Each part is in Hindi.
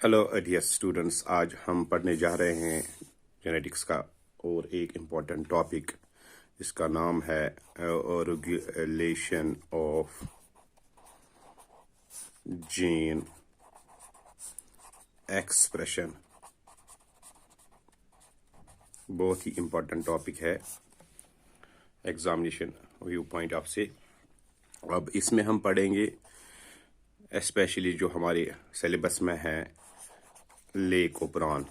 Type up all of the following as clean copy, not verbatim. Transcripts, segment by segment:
हेलो डियर स्टूडेंट्स, आज हम पढ़ने जा रहे हैं जेनेटिक्स का और एक इम्पॉर्टेंट टॉपिक जिसका नाम है रेगुलेशन ऑफ जीन एक्सप्रेशन। बहुत ही इम्पॉर्टेंट टॉपिक है एग्जामिनेशन व्यू पॉइंट ऑफ से। अब इसमें हम पढ़ेंगे स्पेशली जो हमारे सिलेबस में है लेकोपरान.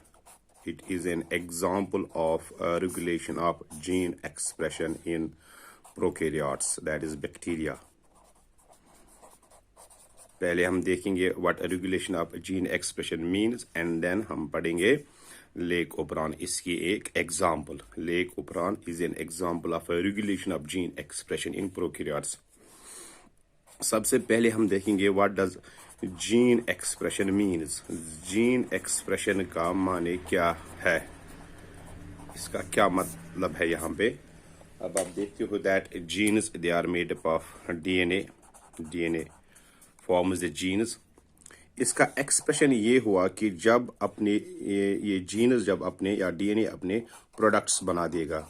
It is an example of regulation of gene expression in prokaryotes, that is bacteria. पहले हम देखेंगे what regulation of gene expression means and then हम पढ़ेंगे लेकोपरान. इसकी एक example. लेकोपरान is an example of a regulation of gene expression in prokaryotes. सबसे पहले हम देखेंगे what does gene expression means. Gene expression का माने क्या है, इसका क्या मतलब है यहाँ पे. अब आप देखते हो that genes they are made up of DNA forms the genes. इसका एक्सप्रेशन ये हुआ कि जब अपने ये जीन्स जब अपने या डीएनए अपने प्रोडक्ट्स बना देगा.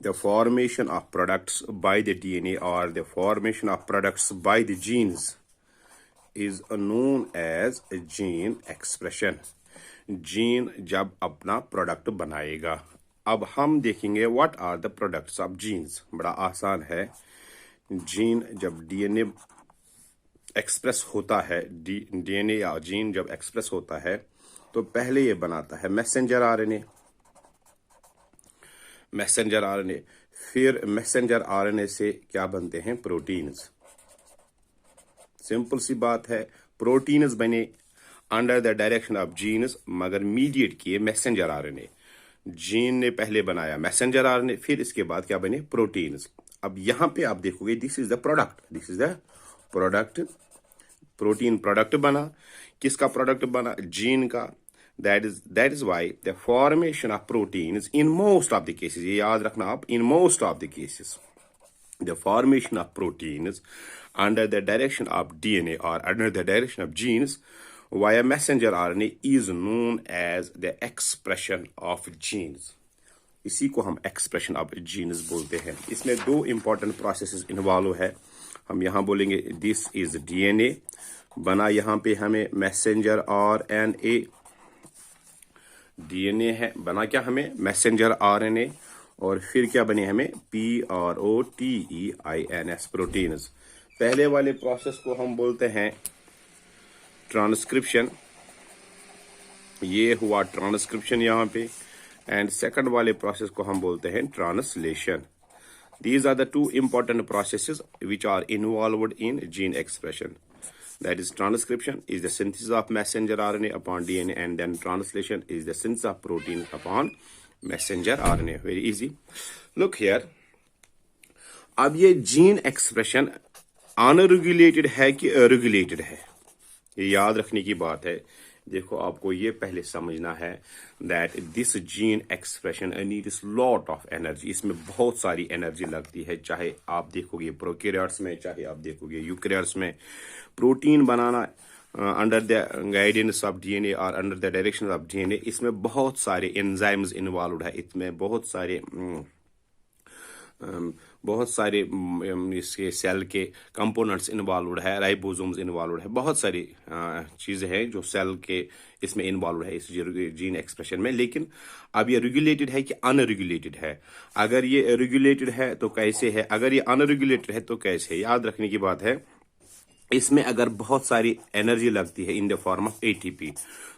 The formation of products by the DNA or the formation of products by the genes is known as gene expression. Gene जब अपना प्रोडक्ट बनाएगा. अब हम देखेंगे what are the products of genes. बड़ा आसान है. जीन जब डीएनए एक्सप्रेस होता है, डीएनए या जीन जब एक्सप्रेस होता है तो पहले ये बनाता है मैसेंजर आरएनए. फिर मैसेंजर आरएनए से क्या बनते हैं, प्रोटीन्स. सिंपल सी बात है, प्रोटीन्स बने under the direction of genes मगर मीडिएट किए मैसेंजर आरएनए. जीन ने पहले बनाया मैसेंजर आरएनए, फिर इसके बाद क्या बने, प्रोटीन्स. अब यहां पे आप देखोगे this is the product. Protein product बना. किसका प्रोडक्ट बना, जीन का. That is why the formation of proteins in most of the cases, ये याद रखना आप, in most of the cases, the formation of proteins under the direction of DNA or under the direction of genes via messenger RNA is known as the expression of genes. इसी को हम expression of genes बोलते हैं. इसमें दो important processes involve है. हम यहाँ बोलेंगे this is DNA बना, यहाँ पे हमें messenger RNA. डीएनए है बना क्या हमें, मैसेंजर आरएनए. और फिर क्या बने हमें, PROTEINS, प्रोटीन्स. पहले वाले प्रोसेस को हम बोलते हैं ट्रांसक्रिप्शन. ये हुआ ट्रांसक्रिप्शन यहाँ पे. एंड सेकंड वाले प्रोसेस को हम बोलते हैं translation. These are the two important processes which are involved in gene expression. That is, transcription is the synthesis of messenger RNA upon DNA, and then translation is the synthesis of protein upon messenger RNA. Very easy. Look here. अब ये जीन एक्सप्रेशन अनरेगुलेटेड है कि रेगुलेटेड है, ये याद रखने की बात है. देखो आपको ये पहले समझना है that this gene expression needs lot of energy. इसमें बहुत सारी एनर्जी लगती है. चाहे आप देखोगे प्रोकैरियोट्स में, चाहे आप देखोगे यूकैरियोट्स में. प्रोटीन बनाना under the guidance of DNA और under the direction of DNA, इसमें बहुत सारे एंजाइम्स इन्वॉल्व है. इसमें बहुत सारे इसके सेल के कंपोनेंट्स इन्वॉल्व है, राइबोसोम्स इन्वॉल्व है. बहुत सारी चीज़ें हैं जो सेल के इसमें इन्वॉल्व है इस जीन एक्सप्रेशन में. लेकिन अब ये रेगुलेटेड है कि अनरेगुलेटेड है. अगर ये रेगुलेटेड है तो कैसे है, अगर ये अनरेगुलेटेड है तो कैसे है. याद रखने की बात है, इसमें अगर बहुत सारी एनर्जी लगती है in the form of ATP,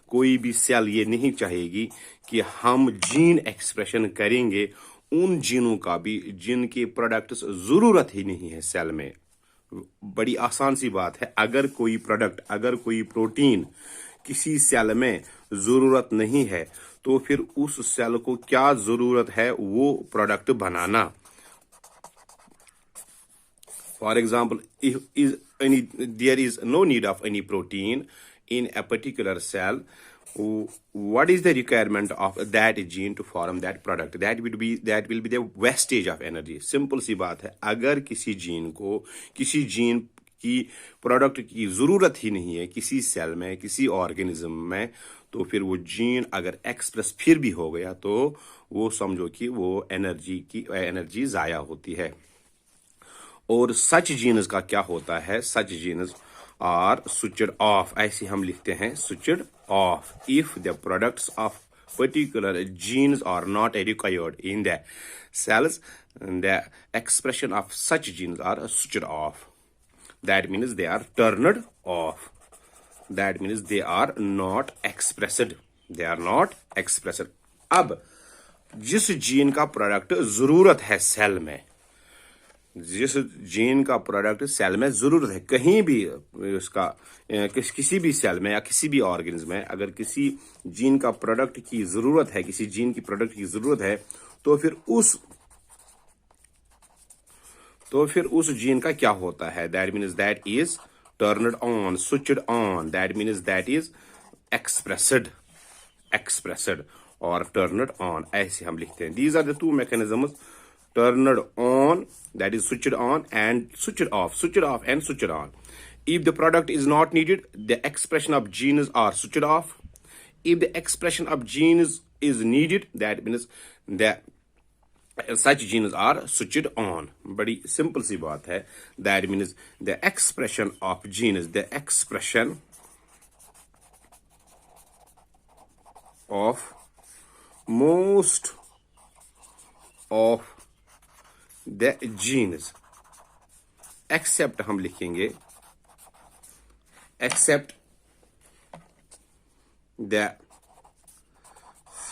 कोई भी सेल ये नहीं चाहेगी कि हम जीन एक्सप्रेशन करेंगे उन जीनों का भी जिनके प्रोडक्ट्स जरूरत ही नहीं है सेल में. बड़ी आसान सी बात है, अगर कोई प्रोडक्ट, अगर कोई प्रोटीन किसी सेल में जरूरत नहीं है तो फिर उस सेल को क्या जरूरत है, वो product banana. For example, there is no need of any protein in a particular cell, what is the requirement of that gene to form that product? That will be the wastage of energy. Simple सी बात है, अगर किसी जीन की प्रोडक्ट की ज़रूरत ही नहीं है किसी सेल में, किसी ऑर्गेनिज्म में, तो फिर वो जीन अगर एक्सप्रेस फिर भी हो गया तो वो समझो कि वो एनर्जी ज़ाया होती है। और सच जीन्स का क्या होता है? सच जीन्स आर स्विच्ड ऑफ, ऐसे हम लिखते हैं switched off if the products of particular genes are not required in the cells. The expression of such genes are switched off. That means they are turned off. That means they are not expressed. They are not expressed. अब जिस जीन का प्रोडक्ट जरूरत है सेल में, जिस जीन का प्रोडक्ट सेल में जरूरत है, कहीं भी उसका किसी भी सेल में या किसी भी ऑर्गेनिज्म में अगर किसी जीन का प्रोडक्ट की जरूरत है, किसी जीन की प्रोडक्ट की जरूरत है, तो फिर उस जीन का क्या होता है? That means that is turned on, switched on. That means that is expressed और टर्नड ऑन, ऐसे हम लिखते हैं। These are the two mechanisms, turned on, that is switched on, and switched off and switched on. If the product is not needed, the expression of genes are switched off. If the expression of genes is needed, that means that such genes are switched on. बड़ी simple सी बात है। That means the expression of genes, the expression of most of the genes except, हम लिखेंगे except the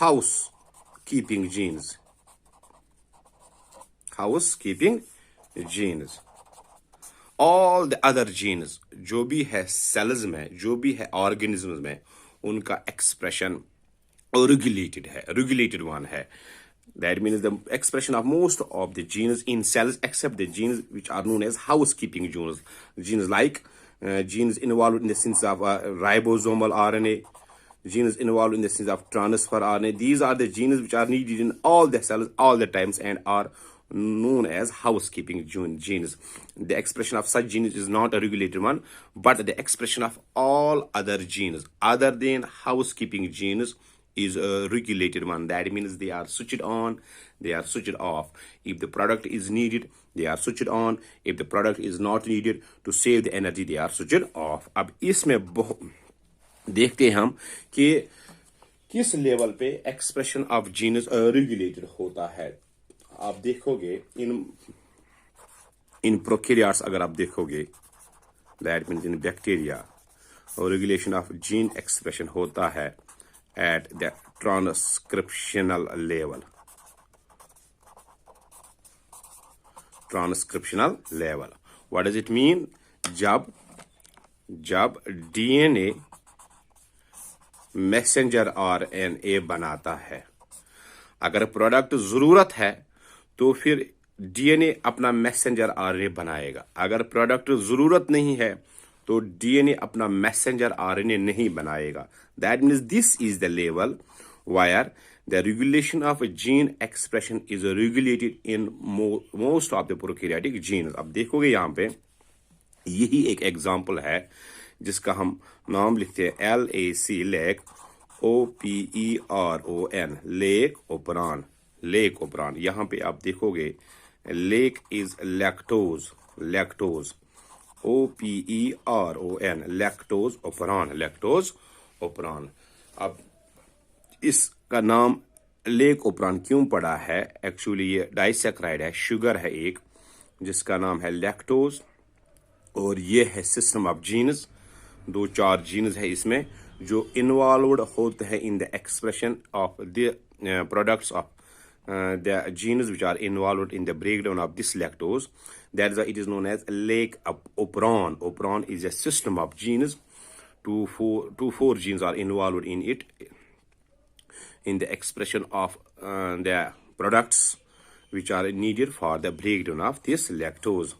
housekeeping genes, all the other genes जो भी है सेल्स में, जो भी है ऑर्गेनिज्म्स में, उनका एक्सप्रेशन regulated one है। That means the expression of most of the genes in cells except the genes which are known as housekeeping genes. Genes like genes involved in the synthesis of ribosomal RNA, genes involved in the synthesis of transfer RNA. These are the genes which are needed in all the cells all the times and are known as housekeeping genes. The expression of such genes is not a regulated one, but the expression of all other genes other than housekeeping genes is a regulated one. That means they are switched on, they are switched off. If the product is needed, they are switched on. If the product is not needed to save the energy, they are switched off. अब इसमें देखते हैं हम कि किस लेवल पे एक्सप्रेशन ऑफ जीन्स रेगुलेटेड होता है। आप देखोगे इन प्रोकैरियोट्स, अगर आप देखोगे that means in bacteria, regulation of gene expression होता है at the transcriptional level. What does it mean? जब DNA मैसेंजर RNA बनाता है, अगर प्रोडक्ट जरूरत है तो फिर DNA अपना मैसेंजर RNA बनाएगा। अगर प्रोडक्ट जरूरत नहीं है तो DNA अपना मैसेंजर RNA नहीं बनाएगा। That means this is the level where the regulation of a gene expression is regulated in most of the prokaryotic genes. अब देखोगे यहाँ पे यही एक एग्जाम्पल है जिसका हम नाम लिखते हैं LAC, lac, OPERON, lac operon. यहाँ पे आप देखोगे lac is lactose, OPERON, lactose operon. अब इसका नाम लेक ओपरान क्यों पड़ा है? एक्चुअली ये डाइसैक्राइड है, शुगर है एक, जिसका नाम है लैक्टोज, और ये है सिस्टम ऑफ जीन्स। 2-4 जीन्स है इसमें जो इन्वॉल्वड होते हैं in the expression of the products of the genes which are involved in the breakdown of this lactose. That is why it is known as lake operon. Operon is a system of genes. 4 genes are involved in it, in the expression of the products which are needed for the breakdown of this lactose.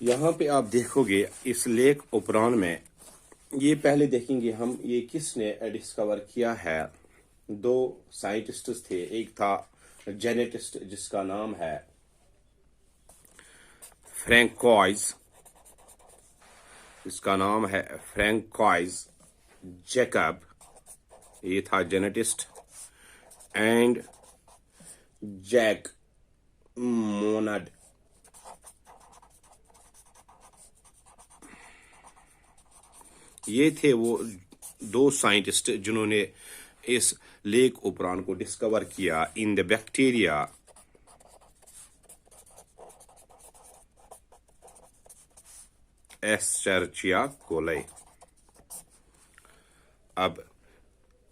यहाँ पे आप देखोगे इस लेक ओपरान में, ये पहले देखेंगे हम ये किसने डिस्कवर किया है। 2 साइंटिस्ट थे, एक था जेनेटिस्ट जिसका नाम है फ्रैंकोइस, इसका नाम है फ्रैंकोइस जैकब, ये था जेनेटिस्ट, एंड जैक मोनड, ये थे वो दो साइंटिस्ट जिन्होंने इस लेक ओपरान को डिस्कवर किया in the bacteria Escherichia coli. अब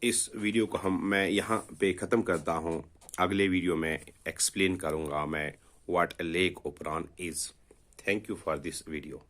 इस वीडियो को मैं यहाँ पे ख़त्म करता हूँ। अगले वीडियो में एक्सप्लेन करूँगा मैं what a lac operon is. Thank you for this video.